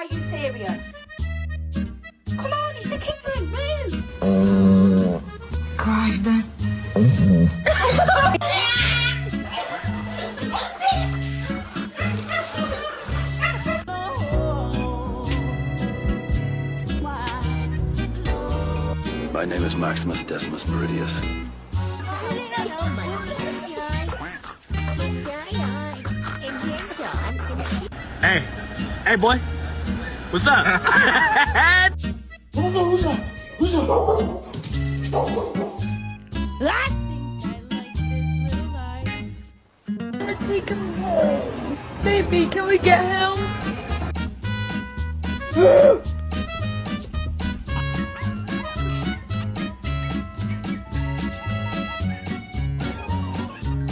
Are you serious? Come on, it's the kids' room, move! Kinda. My name is Maximus Decimus Meridius. Hey boy, what's up? Who's that? Who's that? I think I like this little life. I'm gonna take him home. Baby, can we get him?